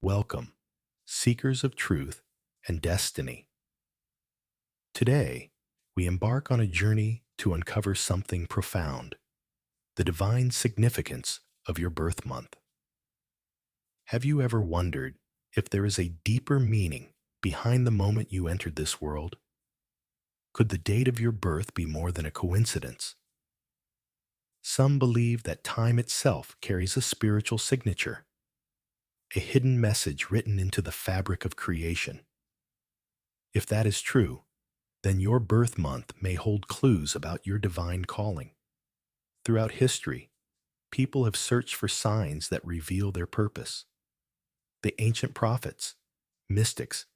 Welcome, seekers of truth and destiny. Today, we embark on a journey to uncover something profound, the divine significance of your birth month. Have you ever wondered if there is a deeper meaning behind the moment you entered this world? Could the date of your birth be more than a coincidence? Some believe that time itself carries a spiritual signature, a hidden message written into the fabric of creation. If that is true, then your birth month may hold clues about your divine calling. Throughout history, people have searched for signs that reveal their purpose. The ancient prophets, mystics,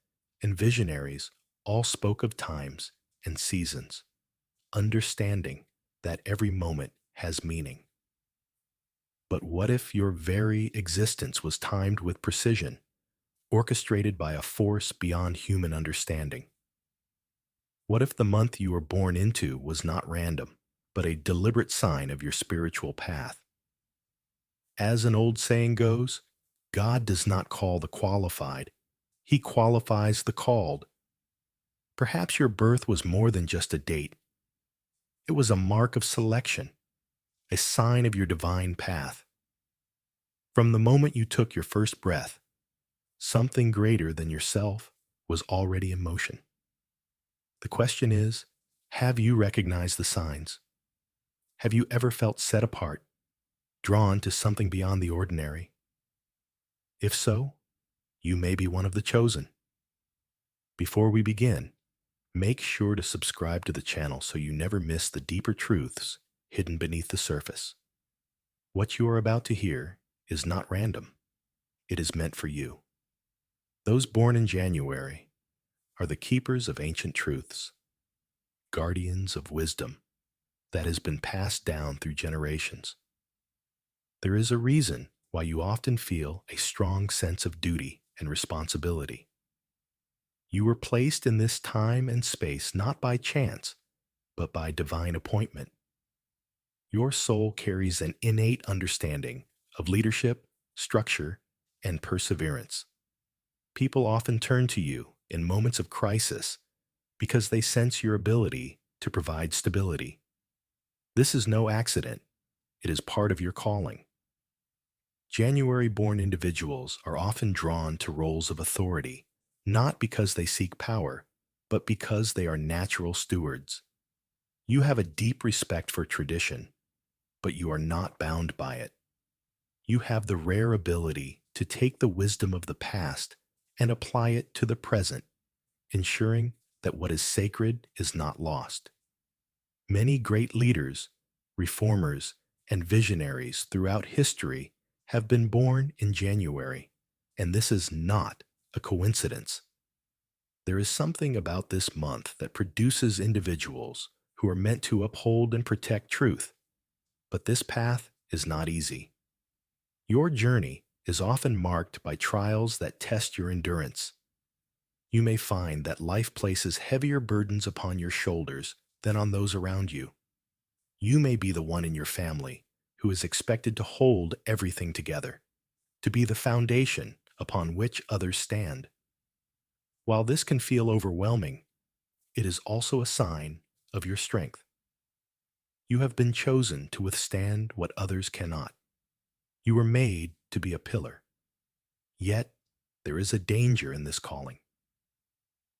and visionaries all spoke of times and seasons, understanding that every moment has meaning. But what if your very existence was timed with precision, orchestrated by a force beyond human understanding? What if the month you were born into was not random, but a deliberate sign of your spiritual path? As an old saying goes, God does not call the qualified, He qualifies the called. Perhaps your birth was more than just a date. It was a mark of selection, a sign of your divine path. From the moment you took your first breath, something greater than yourself was already in motion. The question is, have you recognized the signs? Have you ever felt set apart, drawn to something beyond the ordinary? If so, you may be one of the chosen. Before we begin, make sure to subscribe to the channel so you never miss the deeper truths hidden beneath the surface. What you are about to hear is not random. It is meant for you. Those born in January are the keepers of ancient truths, guardians of wisdom that has been passed down through generations. There is a reason why you often feel a strong sense of duty and responsibility. You were placed in this time and space not by chance, but by divine appointment. Your soul carries an innate understanding of leadership, structure, and perseverance. People often turn to you in moments of crisis because they sense your ability to provide stability. This is no accident. It is part of your calling. January-born individuals are often drawn to roles of authority, not because they seek power, but because they are natural stewards. You have a deep respect for tradition, but you are not bound by it. You have the rare ability to take the wisdom of the past and apply it to the present, ensuring that what is sacred is not lost. Many great leaders, reformers, and visionaries throughout history have been born in January, and this is not a coincidence. There is something about this month that produces individuals who are meant to uphold and protect truth, but this path is not easy. Your journey is often marked by trials that test your endurance. You may find that life places heavier burdens upon your shoulders than on those around you. You may be the one in your family who is expected to hold everything together, to be the foundation upon which others stand. While this can feel overwhelming, it is also a sign of your strength. You have been chosen to withstand what others cannot. You were made to be a pillar. Yet, there is a danger in this calling.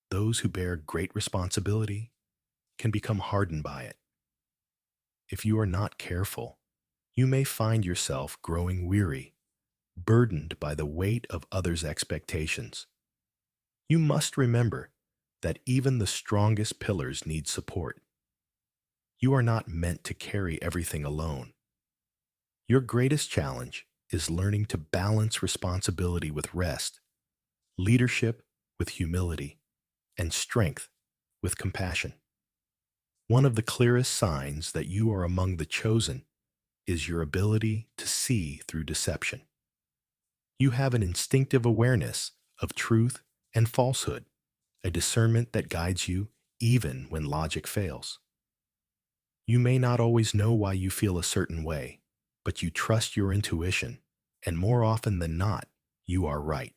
Those who bear great responsibility can become hardened by it. If you are not careful, you may find yourself growing weary, burdened by the weight of others' expectations. You must remember that even the strongest pillars need support. You are not meant to carry everything alone. Your greatest challenge is learning to balance responsibility with rest, leadership with humility, and strength with compassion. One of the clearest signs that you are among the chosen is your ability to see through deception. You have an instinctive awareness of truth and falsehood, a discernment that guides you even when logic fails. You may not always know why you feel a certain way, but you trust your intuition, and more often than not, you are right.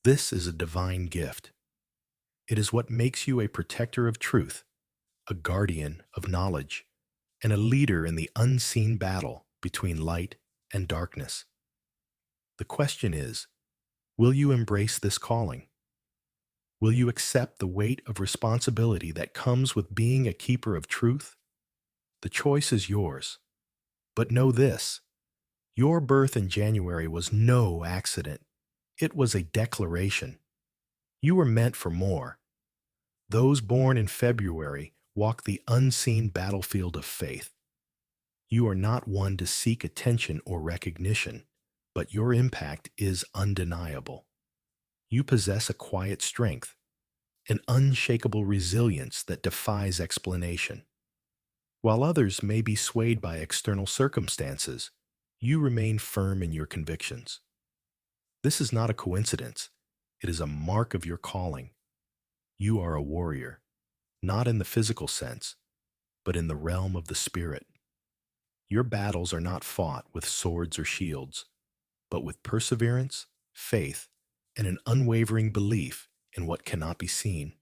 This is a divine gift. It is what makes you a protector of truth, a guardian of knowledge, and a leader in the unseen battle between light and darkness. The question is, will you embrace this calling? Will you accept the weight of responsibility that comes with being a keeper of truth? The choice is yours. But know this: your birth in January was no accident. It was a declaration. You were meant for more. Those born in February walk the unseen battlefield of faith. You are not one to seek attention or recognition, but your impact is undeniable. You possess a quiet strength, an unshakable resilience that defies explanation. While others may be swayed by external circumstances, you remain firm in your convictions. This is not a coincidence. It is a mark of your calling. You are a warrior, not in the physical sense, but in the realm of the spirit. Your battles are not fought with swords or shields, but with perseverance, faith, and an unwavering belief in what cannot be seen.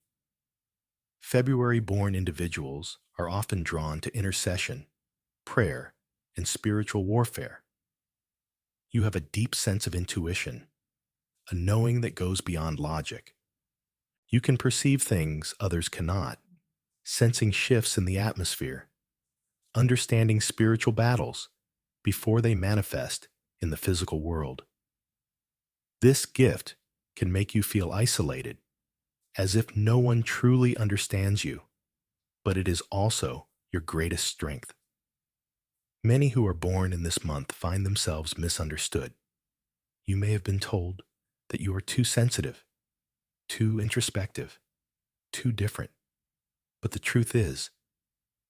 February-born individuals are often drawn to intercession, prayer, and spiritual warfare. You have a deep sense of intuition, a knowing that goes beyond logic. You can perceive things others cannot, sensing shifts in the atmosphere, understanding spiritual battles before they manifest in the physical world. This gift can make you feel isolated, as if no one truly understands you, but it is also your greatest strength. Many who are born in this month find themselves misunderstood. You may have been told that you are too sensitive, too introspective, too different. But the truth is,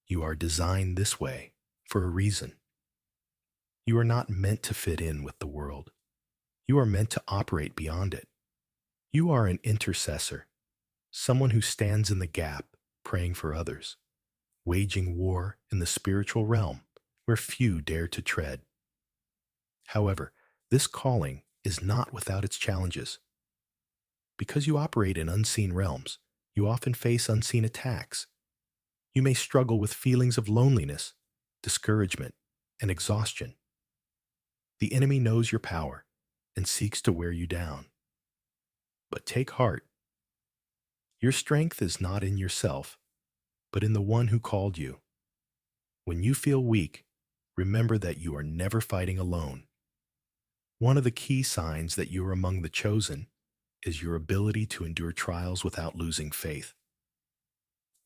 you are designed this way for a reason. You are not meant to fit in with the world. You are meant to operate beyond it. You are an intercessor, someone who stands in the gap, praying for others, waging war in the spiritual realm where few dare to tread. However, this calling is not without its challenges. Because you operate in unseen realms, you often face unseen attacks. You may struggle with feelings of loneliness, discouragement, and exhaustion. The enemy knows your power and seeks to wear you down. But take heart. Your strength is not in yourself, but in the one who called you. When you feel weak, remember that you are never fighting alone. One of the key signs that you are among the chosen is your ability to endure trials without losing faith.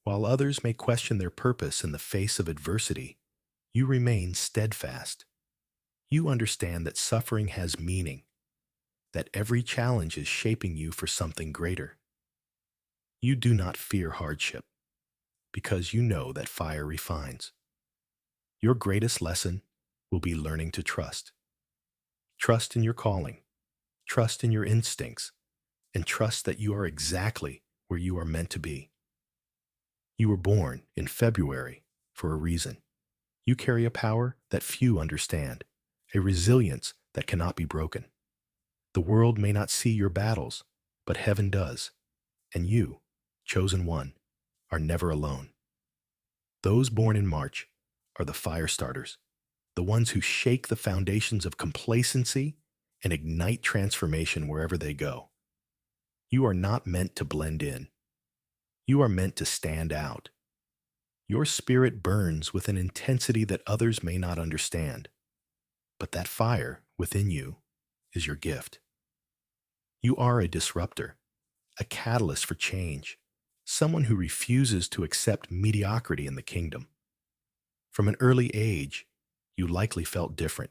While others may question their purpose in the face of adversity, you remain steadfast. You understand that suffering has meaning, that every challenge is shaping you for something greater. You do not fear hardship, because you know that fire refines. Your greatest lesson will be learning to trust. Trust in your calling, trust in your instincts, and trust that you are exactly where you are meant to be. You were born in February for a reason. You carry a power that few understand, a resilience that cannot be broken. The world may not see your battles, but heaven does, and you, chosen one, are never alone. Those born in March are the fire starters, the ones who shake the foundations of complacency and ignite transformation wherever they go. You are not meant to blend in. You are meant to stand out. Your spirit burns with an intensity that others may not understand, but that fire within you is your gift. You are a disruptor, a catalyst for change, someone who refuses to accept mediocrity in the kingdom. From an early age, you likely felt different.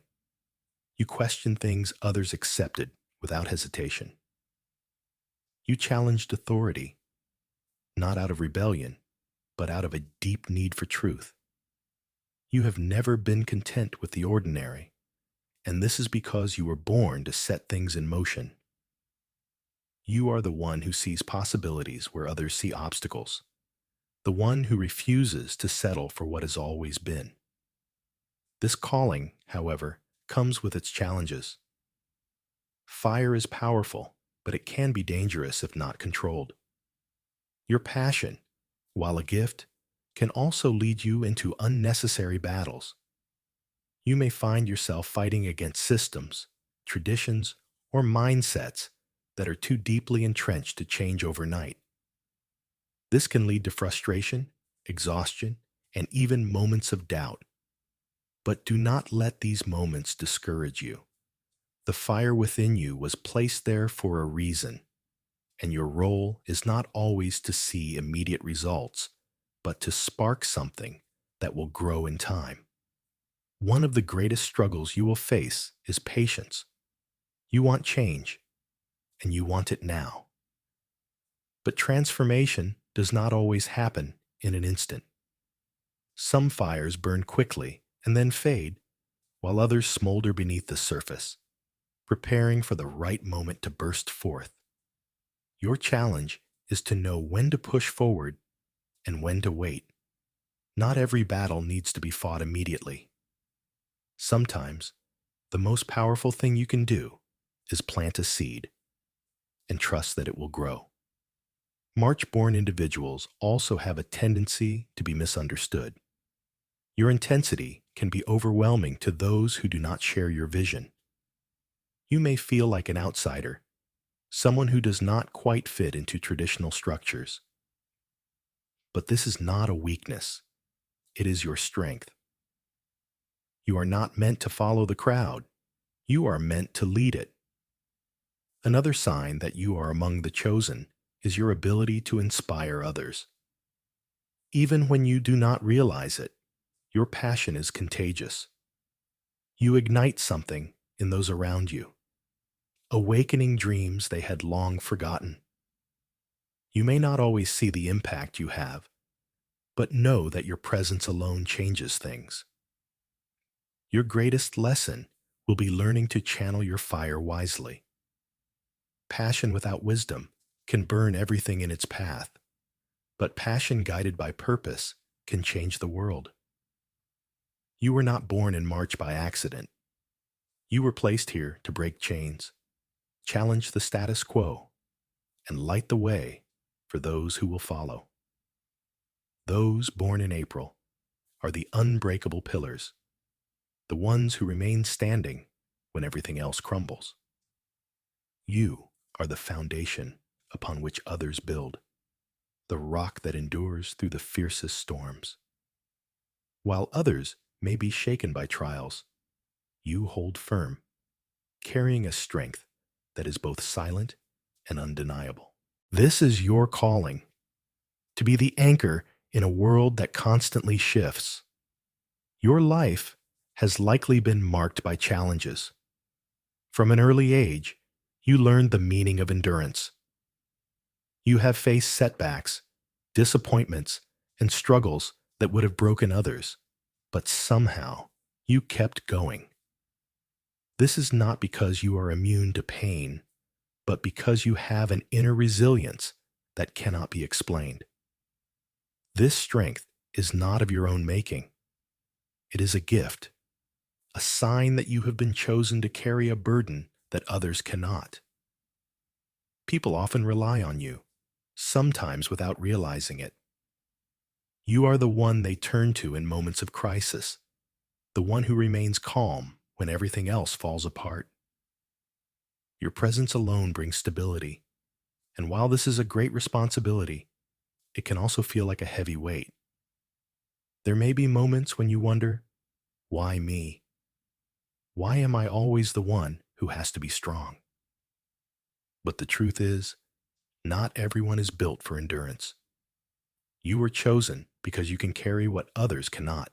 You questioned things others accepted without hesitation. You challenged authority, not out of rebellion, but out of a deep need for truth. You have never been content with the ordinary, and this is because you were born to set things in motion. You are the one who sees possibilities where others see obstacles, the one who refuses to settle for what has always been. This calling, however, comes with its challenges. Fire is powerful, but it can be dangerous if not controlled. Your passion, while a gift, can also lead you into unnecessary battles. You may find yourself fighting against systems, traditions, or mindsets that are too deeply entrenched to change overnight. This can lead to frustration, exhaustion, and even moments of doubt. But do not let these moments discourage you. The fire within you was placed there for a reason, and your role is not always to see immediate results, but to spark something that will grow in time. One of the greatest struggles you will face is patience. You want change, and you want it now. But transformation does not always happen in an instant. Some fires burn quickly and then fade, while others smolder beneath the surface, preparing for the right moment to burst forth. Your challenge is to know when to push forward and when to wait. Not every battle needs to be fought immediately. Sometimes, the most powerful thing you can do is plant a seed and trust that it will grow. March-born individuals also have a tendency to be misunderstood. Your intensity can be overwhelming to those who do not share your vision. You may feel like an outsider, someone who does not quite fit into traditional structures. But this is not a weakness. It is your strength. You are not meant to follow the crowd. You are meant to lead it. Another sign that you are among the chosen is your ability to inspire others. Even when you do not realize it, your passion is contagious. You ignite something in those around you, awakening dreams they had long forgotten. You may not always see the impact you have, but know that your presence alone changes things. Your greatest lesson will be learning to channel your fire wisely. Passion without wisdom can burn everything in its path, but passion guided by purpose can change the world. You were not born in March by accident. You were placed here to break chains, challenge the status quo, and light the way for those who will follow. Those born in April are the unbreakable pillars, the ones who remain standing when everything else crumbles. You are the foundation upon which others build, the rock that endures through the fiercest storms. While others may be shaken by trials, you hold firm, carrying a strength that is both silent and undeniable. This is your calling, to be the anchor in a world that constantly shifts. Your life has likely been marked by challenges. From an early age, you learned the meaning of endurance. You have faced setbacks, disappointments, and struggles that would have broken others, but somehow you kept going. This is not because you are immune to pain, but because you have an inner resilience that cannot be explained. This strength is not of your own making. It is a gift, a sign that you have been chosen to carry a burden that others cannot. People often rely on you, sometimes without realizing it. You are the one they turn to in moments of crisis, the one who remains calm when everything else falls apart. Your presence alone brings stability, and while this is a great responsibility, it can also feel like a heavy weight. There may be moments when you wonder, why me? Why am I always the one who has to be strong? But the truth is, not everyone is built for endurance. You were chosen because you can carry what others cannot.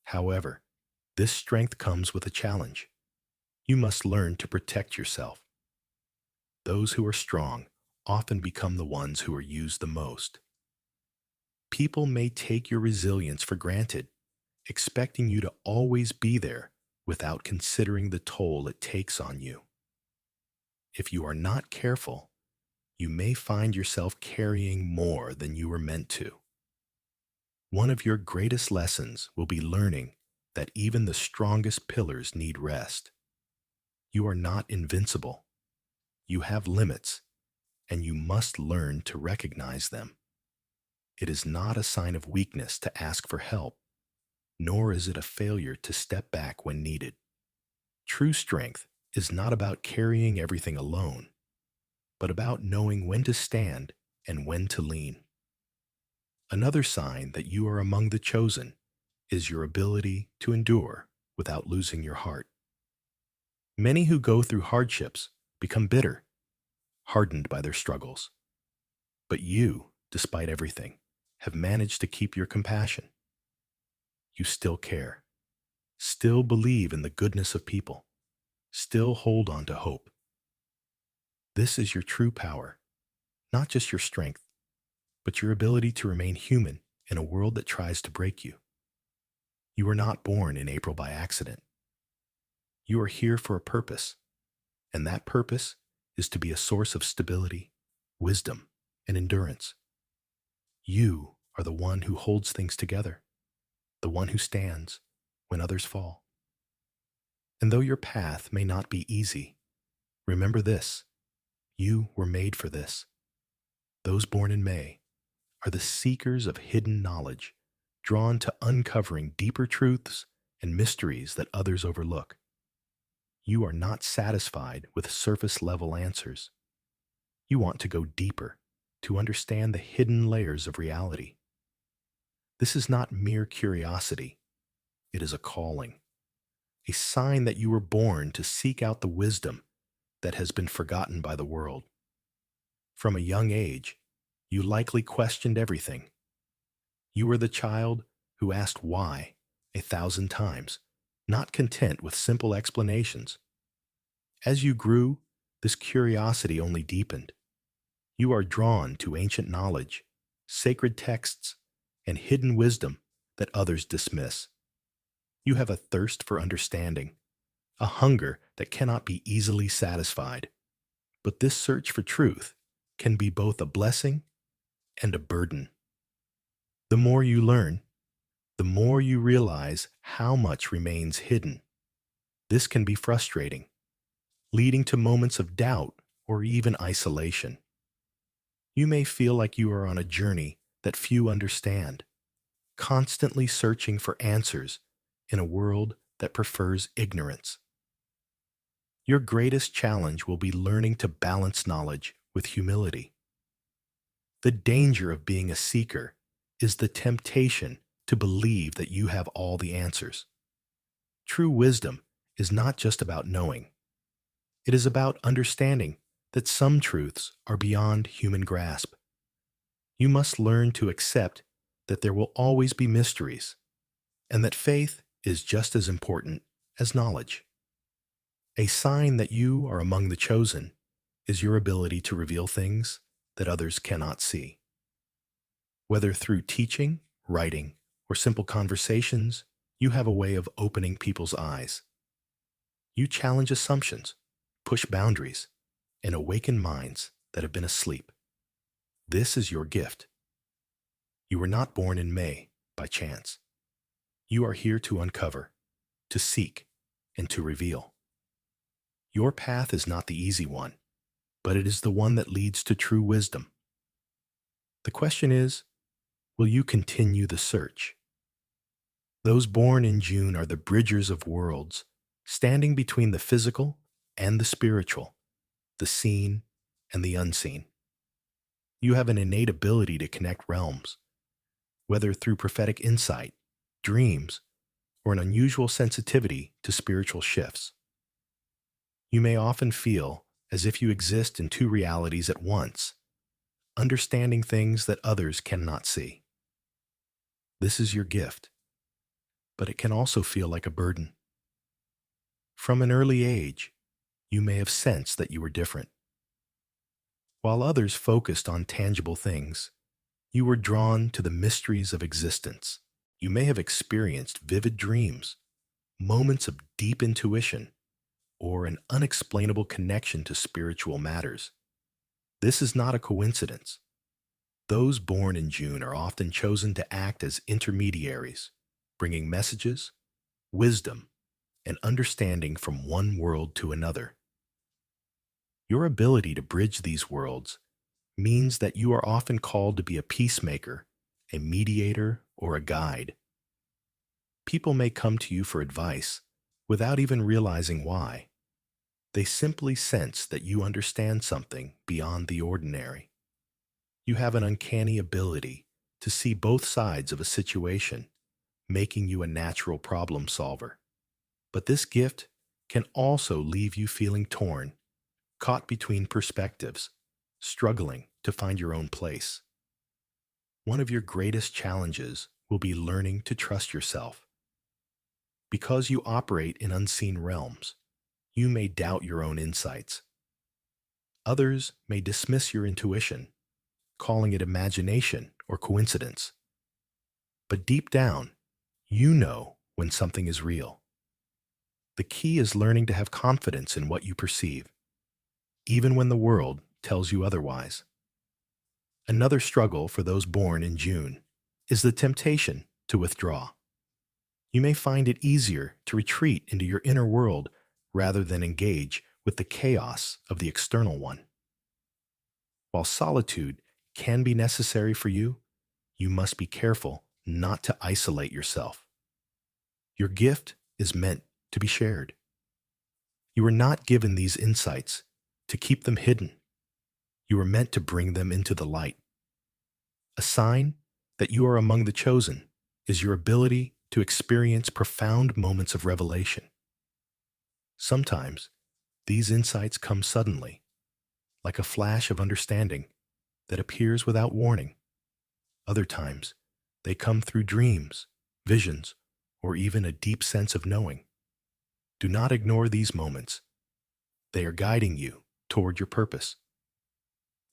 However, this strength comes with a challenge. You must learn to protect yourself. Those who are strong often become the ones who are used the most. People may take your resilience for granted, expecting you to always be there without considering the toll it takes on you. If you are not careful, you may find yourself carrying more than you were meant to. One of your greatest lessons will be learning that even the strongest pillars need rest. You are not invincible. You have limits, and you must learn to recognize them. It is not a sign of weakness to ask for help, nor is it a failure to step back when needed. True strength is not about carrying everything alone, but about knowing when to stand and when to lean. Another sign that you are among the chosen is your ability to endure without losing your heart. Many who go through hardships become bitter, hardened by their struggles. But you, despite everything, have managed to keep your compassion. You still care, still believe in the goodness of people, still hold on to hope. This is your true power, not just your strength, but your ability to remain human in a world that tries to break you. You were not born in April by accident. You are here for a purpose, and that purpose is to be a source of stability, wisdom, and endurance. You are the one who holds things together, the one who stands when others fall. And though your path may not be easy, remember this: you were made for this. Those born in May are the seekers of hidden knowledge, drawn to uncovering deeper truths and mysteries that others overlook. You are not satisfied with surface-level answers. You want to go deeper, to understand the hidden layers of reality. This is not mere curiosity. It is a calling, a sign that you were born to seek out the wisdom that has been forgotten by the world. From a young age, you likely questioned everything. You were the child who asked why 1,000 times, not content with simple explanations. As you grew, this curiosity only deepened. You are drawn to ancient knowledge, sacred texts, and hidden wisdom that others dismiss. You have a thirst for understanding, a hunger that cannot be easily satisfied. But this search for truth can be both a blessing and a burden. The more you learn, the more you realize how much remains hidden. This can be frustrating, leading to moments of doubt or even isolation. You may feel like you are on a journey that few understand, constantly searching for answers in a world that prefers ignorance. Your greatest challenge will be learning to balance knowledge with humility. The danger of being a seeker is the temptation to believe that you have all the answers. True wisdom is not just about knowing. It is about understanding that some truths are beyond human grasp. You must learn to accept that there will always be mysteries, and that faith is just as important as knowledge. A sign that you are among the chosen is your ability to reveal things that others cannot see. Whether through teaching, writing, or simple conversations, you have a way of opening people's eyes. You challenge assumptions, push boundaries, and awaken minds that have been asleep. This is your gift. You were not born in May by chance. You are here to uncover, to seek, and to reveal. Your path is not the easy one, but it is the one that leads to true wisdom. The question is, will you continue the search? Those born in June are the bridgers of worlds, standing between the physical and the spiritual, the seen and the unseen. You have an innate ability to connect realms, whether through prophetic insight, dreams, or an unusual sensitivity to spiritual shifts. You may often feel as if you exist in two realities at once, understanding things that others cannot see. This is your gift, but it can also feel like a burden. From an early age, you may have sensed that you were different. While others focused on tangible things, you were drawn to the mysteries of existence. You may have experienced vivid dreams, moments of deep intuition, or an unexplainable connection to spiritual matters. This is not a coincidence. Those born in June are often chosen to act as intermediaries, bringing messages, wisdom, and understanding from one world to another. Your ability to bridge these worlds means that you are often called to be a peacemaker, a mediator, or a guide. People may come to you for advice without even realizing why. They simply sense that you understand something beyond the ordinary. You have an uncanny ability to see both sides of a situation, making you a natural problem solver. But this gift can also leave you feeling torn, caught between perspectives, struggling to find your own place. One of your greatest challenges will be learning to trust yourself. Because you operate in unseen realms, you may doubt your own insights. Others may dismiss your intuition, calling it imagination or coincidence. But deep down, you know when something is real. The key is learning to have confidence in what you perceive, even when the world tells you otherwise. Another struggle for those born in June is the temptation to withdraw. You may find it easier to retreat into your inner world rather than engage with the chaos of the external one. While solitude can be necessary for you, you must be careful not to isolate yourself. Your gift is meant to be shared. You are not given these insights to keep them hidden. You are meant to bring them into the light. A sign that you are among the chosen is your ability to experience profound moments of revelation. Sometimes, these insights come suddenly, like a flash of understanding that appears without warning. Other times, they come through dreams, visions, or even a deep sense of knowing. Do not ignore these moments. They are guiding you toward your purpose.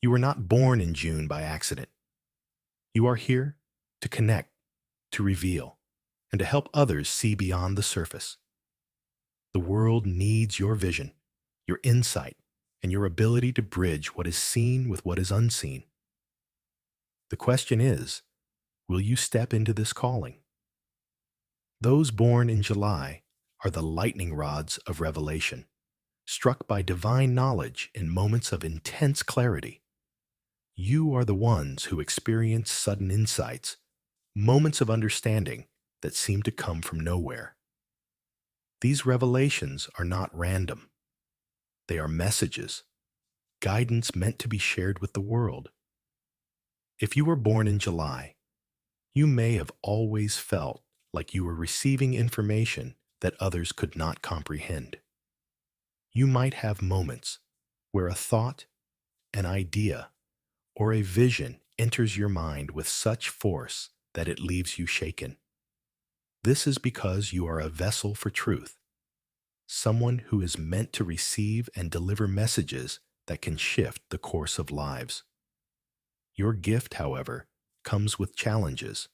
You were not born in June by accident. You are here to connect, to reveal, and to help others see beyond the surface. The world needs your vision, your insight, and your ability to bridge what is seen with what is unseen. The question is, will you step into this calling? Those born in July are the lightning rods of revelation, struck by divine knowledge in moments of intense clarity. You are the ones who experience sudden insights, moments of understanding that seem to come from nowhere. These revelations are not random. They are messages, guidance meant to be shared with the world. If you were born in July, you may have always felt like you were receiving information that others could not comprehend. You might have moments where a thought, an idea, or a vision enters your mind with such force that it leaves you shaken. This is because you are a vessel for truth, someone who is meant to receive and deliver messages that can shift the course of lives. Your gift, however, comes with challenges.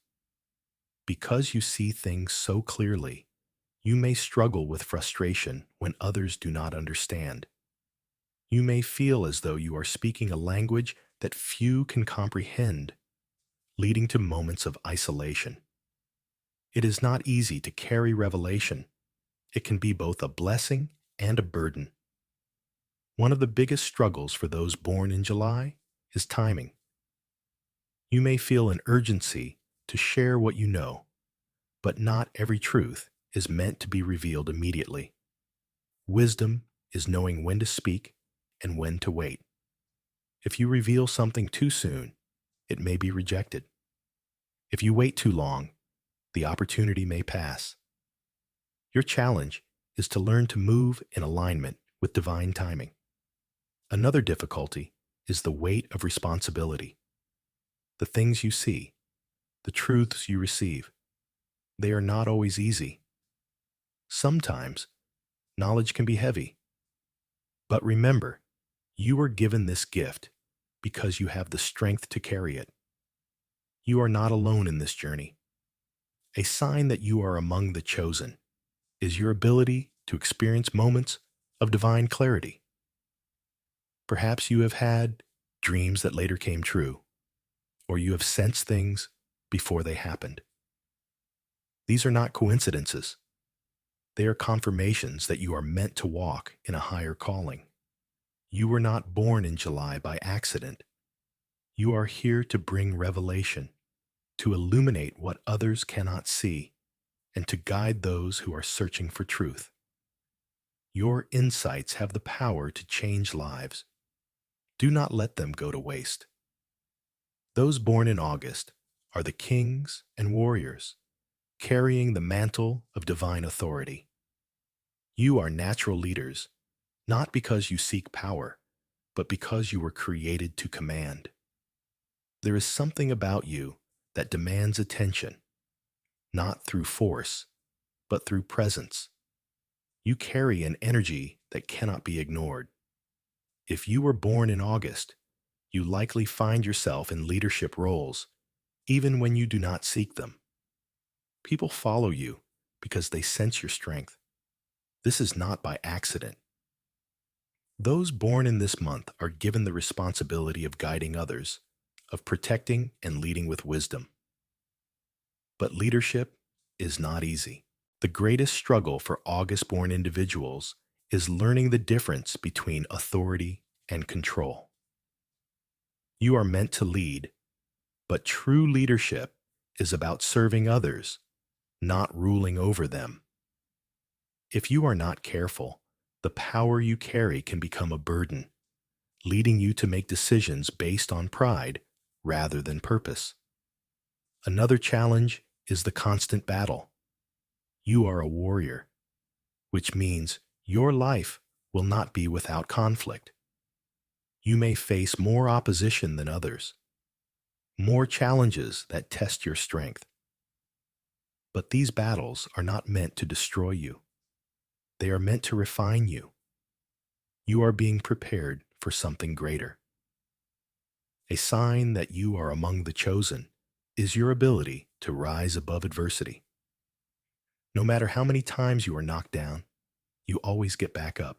Because you see things so clearly, you may struggle with frustration when others do not understand. You may feel as though you are speaking a language that few can comprehend, leading to moments of isolation. It is not easy to carry revelation. It can be both a blessing and a burden. One of the biggest struggles for those born in July is timing. You may feel an urgency to share what you know, but not every truth is meant to be revealed immediately. Wisdom is knowing when to speak and when to wait. If you reveal something too soon, it may be rejected. If you wait too long, the opportunity may pass. Your challenge is to learn to move in alignment with divine timing. Another difficulty is the weight of responsibility. The things you see, the truths you receive, they are not always easy. Sometimes, knowledge can be heavy. But remember, you were given this gift because you have the strength to carry it. You are not alone in this journey. A sign that you are among the chosen is your ability to experience moments of divine clarity. Perhaps you have had dreams that later came true, or you have sensed things before they happened. These are not coincidences. They are confirmations that you are meant to walk in a higher calling. You were not born in July by accident. You are here to bring revelation, to illuminate what others cannot see, and to guide those who are searching for truth. Your insights have the power to change lives. Do not let them go to waste. Those born in August are the kings and warriors, carrying the mantle of divine authority. You are natural leaders, not because you seek power, but because you were created to command. There is something about you that demands attention, not through force, but through presence. You carry an energy that cannot be ignored. If you were born in August, you likely find yourself in leadership roles, even when you do not seek them. People follow you because they sense your strength. This is not by accident. Those born in this month are given the responsibility of guiding others, of protecting and leading with wisdom. But leadership is not easy. The greatest struggle for August-born individuals is learning the difference between authority and control. You are meant to lead, but true leadership is about serving others, not ruling over them. If you are not careful, the power you carry can become a burden, leading you to make decisions based on pride rather than purpose. Another challenge is the constant battle. You are a warrior, which means your life will not be without conflict. You may face more opposition than others, more challenges that test your strength. But these battles are not meant to destroy you. They are meant to refine you. You are being prepared for something greater. A sign that you are among the chosen is your ability to rise above adversity. No matter how many times you are knocked down, you always get back up.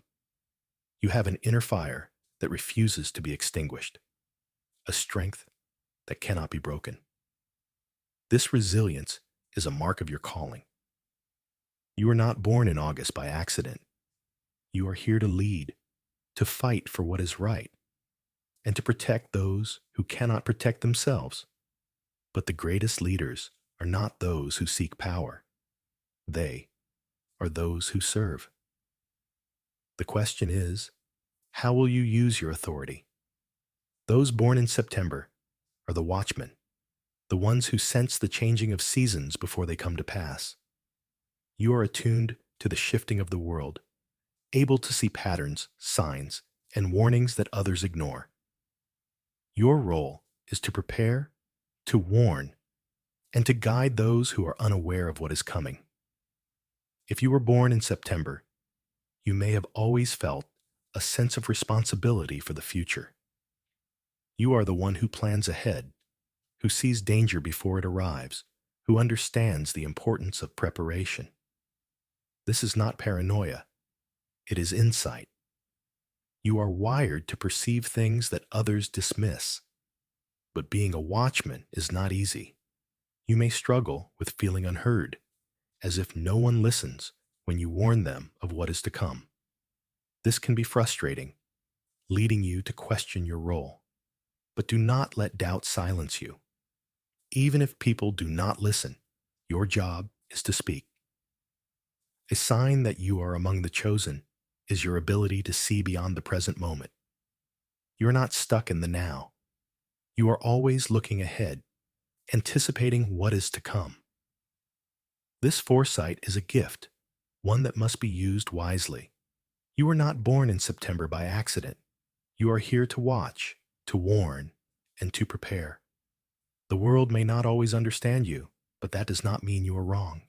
You have an inner fire that refuses to be extinguished, a strength that cannot be broken. This resilience is a mark of your calling. You are not born in August by accident. You are here to lead, to fight for what is right, and to protect those who cannot protect themselves. But the greatest leaders are not those who seek power. They are those who serve. The question is, how will you use your authority? Those born in September are the watchmen, the ones who sense the changing of seasons before they come to pass. You are attuned to the shifting of the world, able to see patterns, signs, and warnings that others ignore. Your role is to prepare, to warn, and to guide those who are unaware of what is coming. If you were born in September, you may have always felt a sense of responsibility for the future. You are the one who plans ahead, who sees danger before it arrives, who understands the importance of preparation. This is not paranoia. It is insight. You are wired to perceive things that others dismiss. But being a watchman is not easy. You may struggle with feeling unheard, as if no one listens when you warn them of what is to come. This can be frustrating, leading you to question your role. But do not let doubt silence you. Even if people do not listen, your job is to speak. A sign that you are among the chosen is your ability to see beyond the present moment. You are not stuck in the now. You are always looking ahead, anticipating what is to come. This foresight is a gift, one that must be used wisely. You were not born in September by accident. You are here to watch, to warn, and to prepare. The world may not always understand you, but that does not mean you are wrong.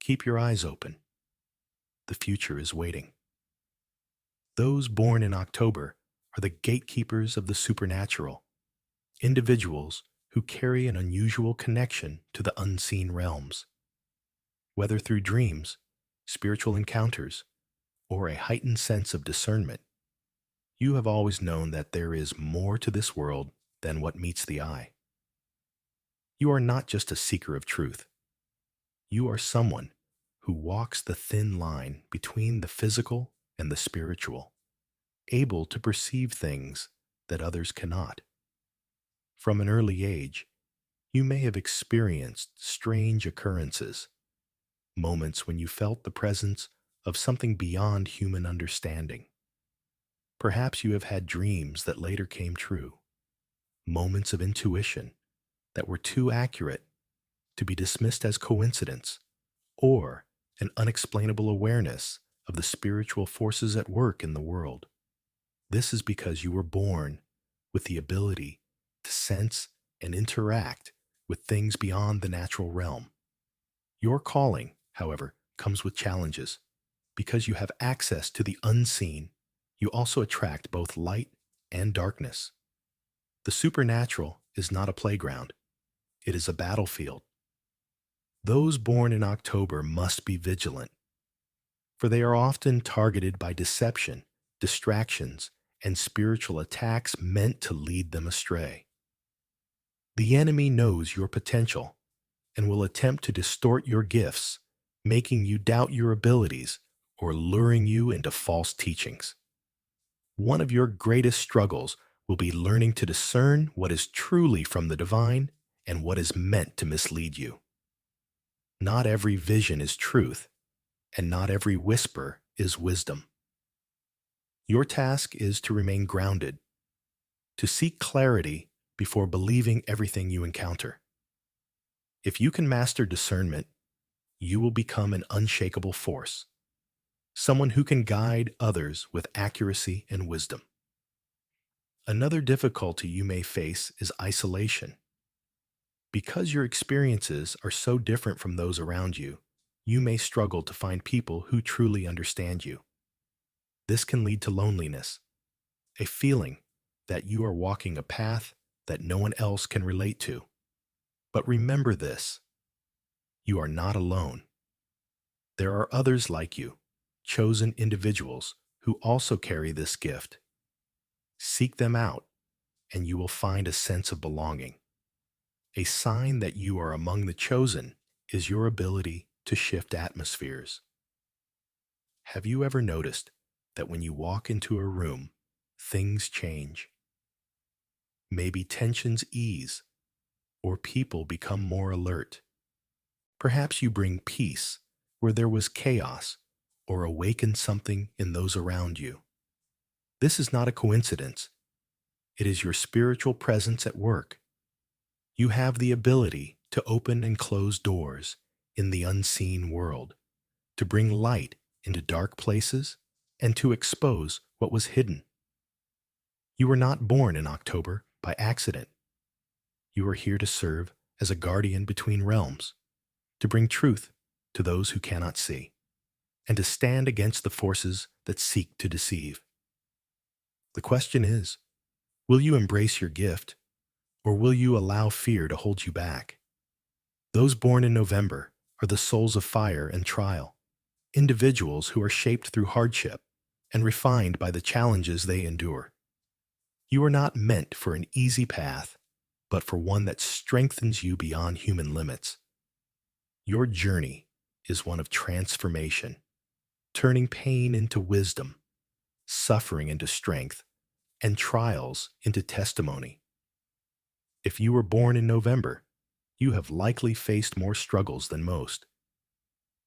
Keep your eyes open. The future is waiting. Those born in October are the gatekeepers of the supernatural, individuals who carry an unusual connection to the unseen realms. Whether through dreams, spiritual encounters, or a heightened sense of discernment, you have always known that there is more to this world than what meets the eye. You are not just a seeker of truth. You are someone who walks the thin line between the physical and the spiritual, able to perceive things that others cannot. From an early age, you may have experienced strange occurrences, moments when you felt the presence of something beyond human understanding. Perhaps you have had dreams that later came true, moments of intuition that were too accurate to be dismissed as coincidence, or an unexplainable awareness of the spiritual forces at work in the world. This is because you were born with the ability to sense and interact with things beyond the natural realm. Your calling, however, comes with challenges. Because you have access to the unseen, you also attract both light and darkness. The supernatural is not a playground, it is a battlefield. Those born in October must be vigilant, for they are often targeted by deception, distractions, and spiritual attacks meant to lead them astray. The enemy knows your potential and will attempt to distort your gifts, making you doubt your abilities or luring you into false teachings. One of your greatest struggles will be learning to discern what is truly from the divine and what is meant to mislead you. Not every vision is truth, and not every whisper is wisdom. Your task is to remain grounded, to seek clarity before believing everything you encounter. If you can master discernment, you will become an unshakable force, someone who can guide others with accuracy and wisdom. Another difficulty you may face is isolation. Because your experiences are so different from those around you, you may struggle to find people who truly understand you. This can lead to loneliness, a feeling that you are walking a path that no one else can relate to. But remember this: you are not alone. There are others like you, chosen individuals who also carry this gift. Seek them out, and you will find a sense of belonging. A sign that you are among the chosen is your ability to shift atmospheres. Have you ever noticed that when you walk into a room, things change? Maybe tensions ease, or people become more alert. Perhaps you bring peace where there was chaos, or awaken something in those around you. This is not a coincidence. It is your spiritual presence at work. You have the ability to open and close doors in the unseen world, to bring light into dark places, and to expose what was hidden. You were not born in October by accident. You are here to serve as a guardian between realms, to bring truth to those who cannot see, and to stand against the forces that seek to deceive. The question is, will you embrace your gift, or will you allow fear to hold you back? Those born in November are the souls of fire and trial, individuals who are shaped through hardship and refined by the challenges they endure. You are not meant for an easy path, but for one that strengthens you beyond human limits. Your journey is one of transformation, turning pain into wisdom, suffering into strength, and trials into testimony. If you were born in November, you have likely faced more struggles than most.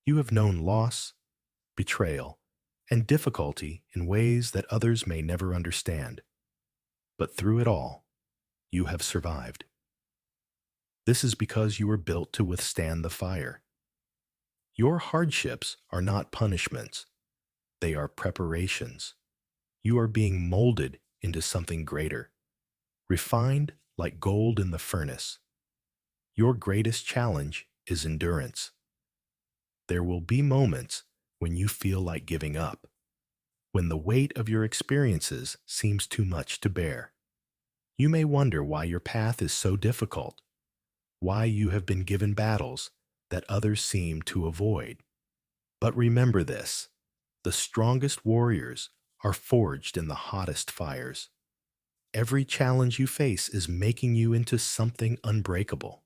You have known loss, betrayal, and difficulty in ways that others may never understand. But through it all, you have survived. This is because you were built to withstand the fire. Your hardships are not punishments. They are preparations. You are being molded into something greater, refined like gold in the furnace. Your greatest challenge is endurance. There will be moments when you feel like giving up, when the weight of your experiences seems too much to bear. You may wonder why your path is so difficult, why you have been given battles that others seem to avoid. But remember this: the strongest warriors are forged in the hottest fires. Every challenge you face is making you into something unbreakable.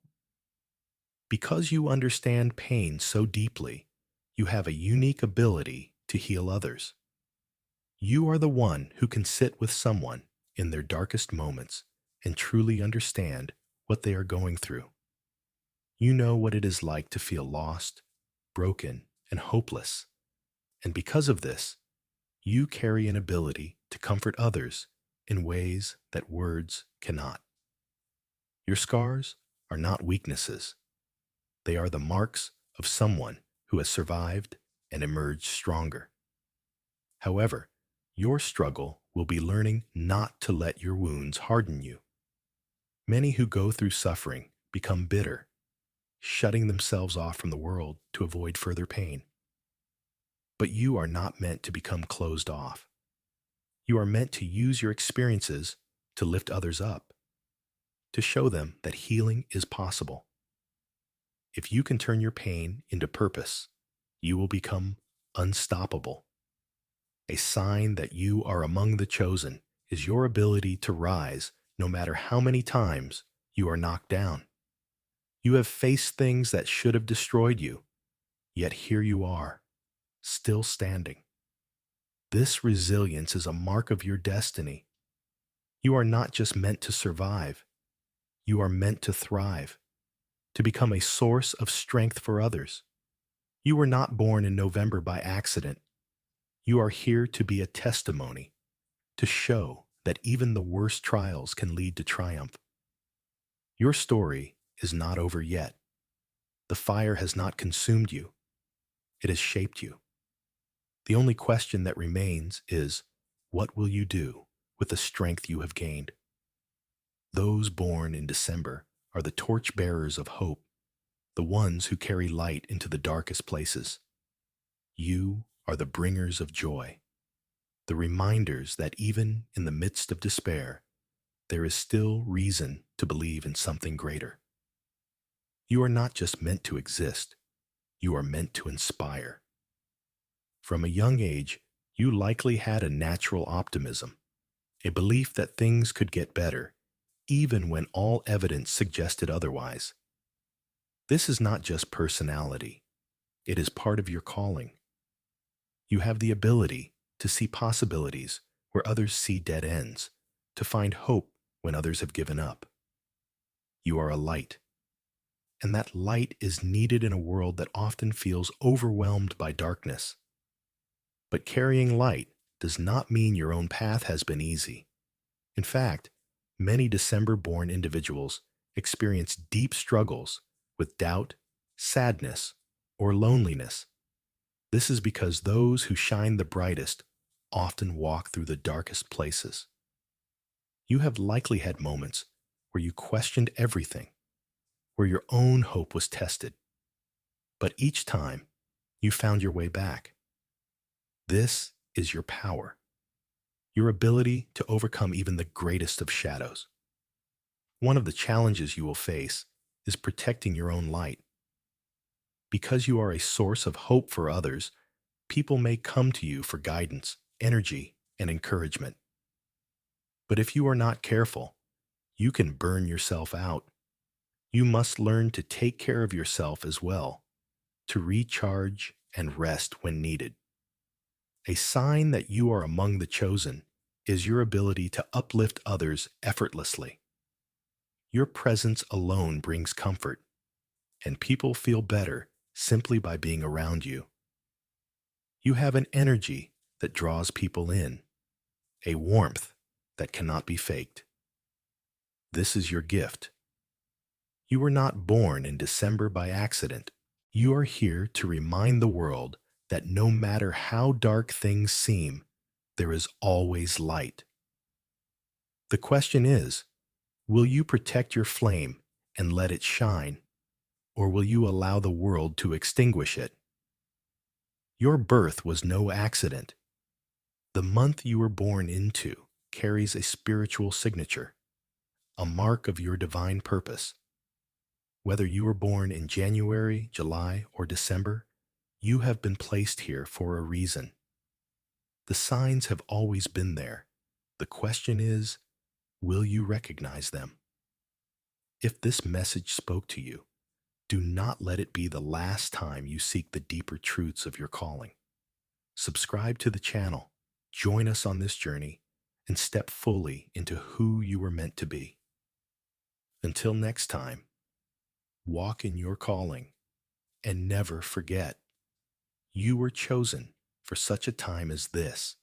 Because you understand pain so deeply, you have a unique ability to heal others. You are the one who can sit with someone in their darkest moments and truly understand what they are going through. You know what it is like to feel lost, broken, and hopeless. And because of this, you carry an ability to comfort others in ways that words cannot. Your scars are not weaknesses. They are the marks of someone who has survived and emerged stronger. However, your struggle will be learning not to let your wounds harden you. Many who go through suffering become bitter, shutting themselves off from the world to avoid further pain. But you are not meant to become closed off. You are meant to use your experiences to lift others up, to show them that healing is possible. If you can turn your pain into purpose, you will become unstoppable. A sign that you are among the chosen is your ability to rise no matter how many times you are knocked down. You have faced things that should have destroyed you, yet here you are, still standing. This resilience is a mark of your destiny. You are not just meant to survive, you are meant to thrive, to become a source of strength for others. You were not born in November by accident. You are here to be a testimony, to show that even the worst trials can lead to triumph. Your story is not over yet. The fire has not consumed you. It has shaped you. The only question that remains is, what will you do with the strength you have gained? Those born in December are the torchbearers of hope, the ones who carry light into the darkest places. You are the bringers of joy, the reminders that even in the midst of despair, there is still reason to believe in something greater. You are not just meant to exist, you are meant to inspire. From a young age, you likely had a natural optimism, a belief that things could get better, even when all evidence suggested otherwise. This is not just personality, it is part of your calling. You have the ability to see possibilities where others see dead ends, to find hope when others have given up. You are a light, and that light is needed in a world that often feels overwhelmed by darkness. But carrying light does not mean your own path has been easy. In fact, many December-born individuals experience deep struggles with doubt, sadness, or loneliness. This is because those who shine the brightest often walk through the darkest places. You have likely had moments where you questioned everything, where your own hope was tested. But each time, you found your way back. This is your power, your ability to overcome even the greatest of shadows. One of the challenges you will face is protecting your own light. Because you are a source of hope for others, people may come to you for guidance, energy, and encouragement. But if you are not careful, you can burn yourself out. You must learn to take care of yourself as well, to recharge and rest when needed. A sign that you are among the chosen is your ability to uplift others effortlessly. Your presence alone brings comfort, and people feel better simply by being around you. You have an energy that draws people in, a warmth that cannot be faked. This is your gift. You were not born in December by accident. You are here to remind the world that no matter how dark things seem, there is always light. The question is, will you protect your flame and let it shine, or will you allow the world to extinguish it? Your birth was no accident. The month you were born into carries a spiritual signature, a mark of your divine purpose. Whether you were born in January, July, or December, you have been placed here for a reason. The signs have always been there. The question is, will you recognize them? If this message spoke to you, do not let it be the last time you seek the deeper truths of your calling. Subscribe to the channel Join us on this journey and step fully into who you were meant to be. Until next time, walk in your calling and never forget you were chosen for such a time as this.